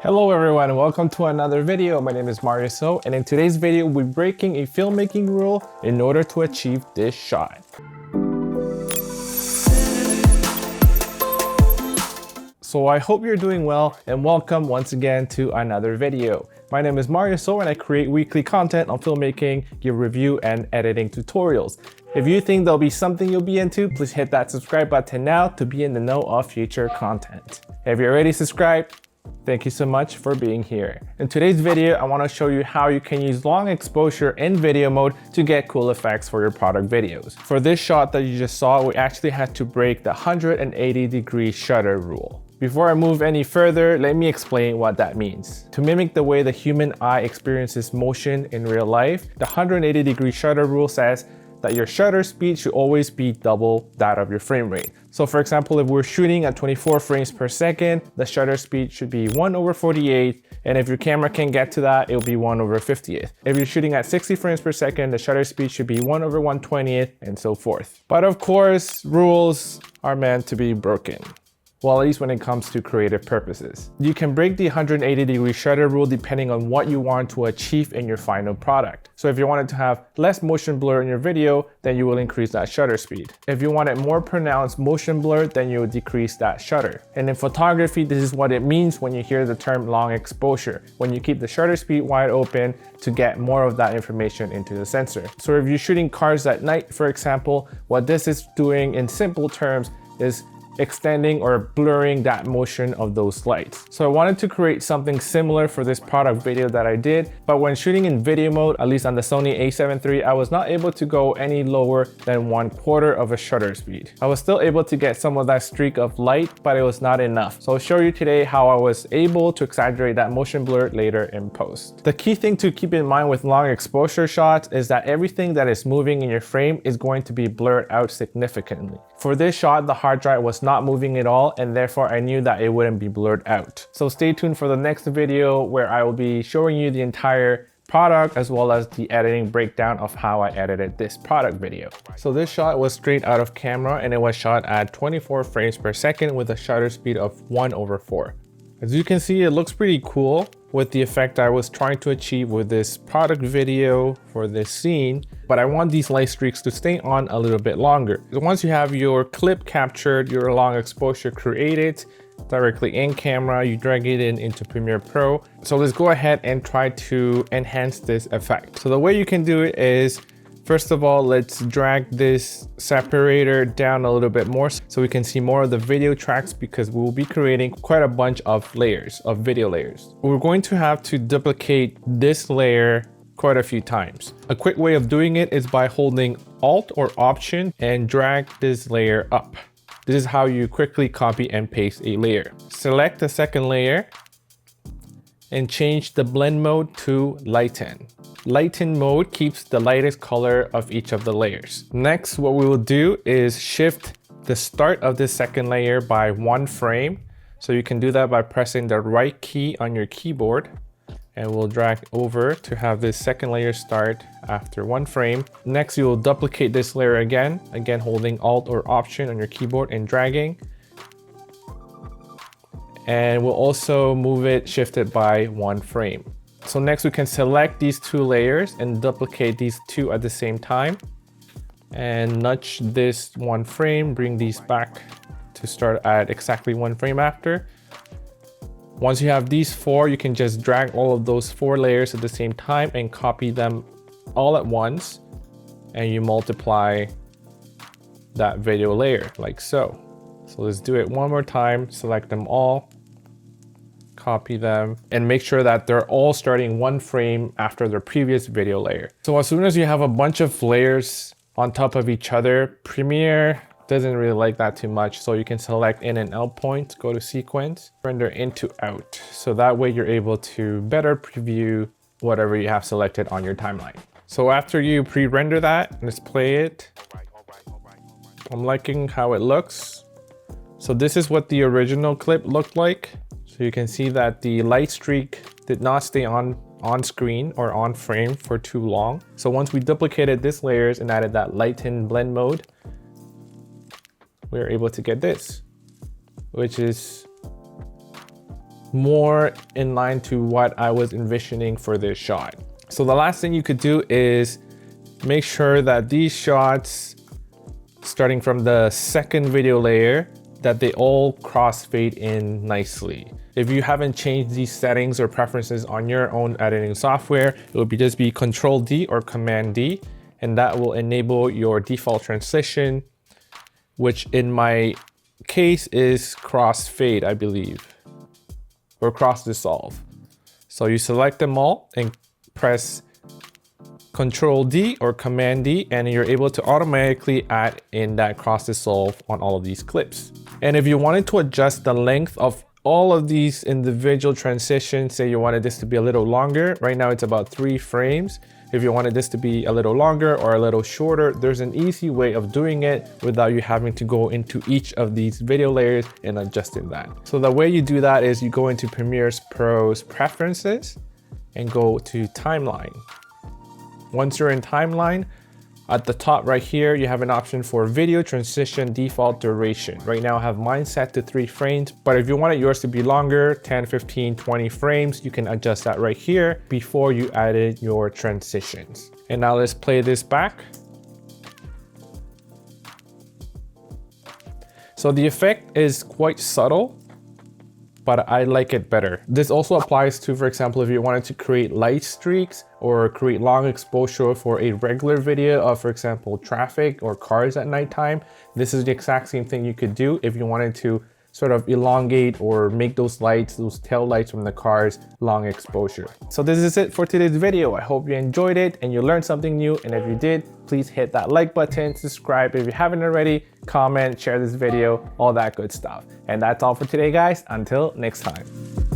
Hello everyone, welcome to another video. My name is Mario So, and in today's video we're breaking a filmmaking rule in order to achieve this shot. So I hope you're doing well and welcome once again to another video. My name is Mario So and I create weekly content on filmmaking, give review and editing tutorials. If you think there'll be something you'll be into, please hit that subscribe button now to be in the know of future content. If you're already subscribed, thank you so much for being here. In today's video, I want to show you how you can use long exposure in video mode to get cool effects for your product videos. For this shot that you just saw, we actually had to break the 180-degree shutter rule. Before I move any further, let me explain what that means. To mimic the way the human eye experiences motion in real life, the 180-degree shutter rule says that your shutter speed should always be double that of your frame rate. So for example, if we're shooting at 24 frames per second, the shutter speed should be 1/48, and if your camera can get to that, it'll be 1/50th. If you're shooting at 60 frames per second, the shutter speed should be 1/120th, and so forth. But of course, rules are meant to be broken. Well, at least when it comes to creative purposes. You can break the 180-degree shutter rule depending on what you want to achieve in your final product. So if you wanted to have less motion blur in your video, then you will increase that shutter speed. If you wanted more pronounced motion blur, then you will decrease that shutter. And in photography, this is what it means when you hear the term long exposure, when you keep the shutter speed wide open to get more of that information into the sensor. So if you're shooting cars at night, for example, what this is doing in simple terms is extending or blurring that motion of those lights. So I wanted to create something similar for this product video that I did, but when shooting in video mode, at least on the Sony a7 III, I was not able to go any lower than 1/4 of a shutter speed. I was still able to get some of that streak of light, but it was not enough. So I'll show you today how I was able to exaggerate that motion blur later in post. The key thing to keep in mind with long exposure shots is that everything that is moving in your frame is going to be blurred out significantly. For this shot, the hard drive was not moving at all, and therefore I knew that it wouldn't be blurred out. So stay tuned for the next video where I will be showing you the entire product as well as the editing breakdown of how I edited this product video. So this shot was straight out of camera and it was shot at 24 frames per second with a shutter speed of 1/4. As you can see, it looks pretty cool with the effect I was trying to achieve with this product video for this scene, but I want these light streaks to stay on a little bit longer. Once you have your clip captured, your long exposure created directly in camera, you drag it into Premiere Pro. So let's go ahead and try to enhance this effect. So the way you can do it is, first of all, let's drag this separator down a little bit more so we can see more of the video tracks, because we will be creating quite a bunch of layers, of video layers. We're going to have to duplicate this layer quite a few times. A quick way of doing it is by holding Alt or Option and drag this layer up. This is how you quickly copy and paste a layer. Select the second layer and change the blend mode to lighten. Lighten mode keeps the lightest color of each of the layers. Next, what we will do is shift the start of this second layer by 1 frame. So you can do that by pressing the right key on your keyboard, and we'll drag over to have this second layer start after 1 frame. Next, you will duplicate this layer again holding Alt or Option on your keyboard and dragging. And we'll also move it, shift it by 1 frame. So next we can select these 2 layers and duplicate these 2 at the same time. And nudge this 1 frame, bring these back to start at exactly 1 frame after. Once you have these 4, you can just drag all of those 4 layers at the same time and copy them all at once. And you multiply that video layer like so. So let's do it one more time, select them all, copy them, and make sure that they're all starting 1 frame after their previous video layer. So as soon as you have a bunch of layers on top of each other, Premiere doesn't really like that too much. So you can select in and out points, go to sequence, render in to out. So that way you're able to better preview whatever you have selected on your timeline. So after you pre-render that, let's play it. I'm liking how it looks. So this is what the original clip looked like. So you can see that the light streak did not stay on screen or on frame for too long. So once we duplicated these layers and added that lighten blend mode, we're able to get this, which is more in line to what I was envisioning for this shot. So the last thing you could do is make sure that these shots, starting from the second video layer, that they all crossfade in nicely. If you haven't changed these settings or preferences on your own editing software, it would just be Control D or Command D, and that will enable your default transition, which in my case is crossfade, I believe, or cross dissolve. So you select them all and press Control D or Command D, and you're able to automatically add in that cross dissolve on all of these clips. And if you wanted to adjust the length of all of these individual transitions, say you wanted this to be a little longer, right now it's about 3 frames. If you wanted this to be a little longer or a little shorter, there's an easy way of doing it without you having to go into each of these video layers and adjusting that. So the way you do that is you go into Premiere Pro's Preferences and go to Timeline. Once you're in Timeline, at the top right here, you have an option for video transition default duration. Right now I have mine set to 3 frames, but if you wanted yours to be longer, 10, 15, 20 frames, you can adjust that right here before you added your transitions. And now let's play this back. So the effect is quite subtle, but I like it better. This also applies to, for example, if you wanted to create light streaks or create long exposure for a regular video of, for example, traffic or cars at nighttime. This is the exact same thing you could do if you wanted to sort of elongate or make those lights, those tail lights from the cars, long exposure. So this is it for today's video. I hope you enjoyed it and you learned something new. And if you did, please hit that like button, subscribe if you haven't already, comment, share this video, all that good stuff. And that's all for today, guys. Until next time.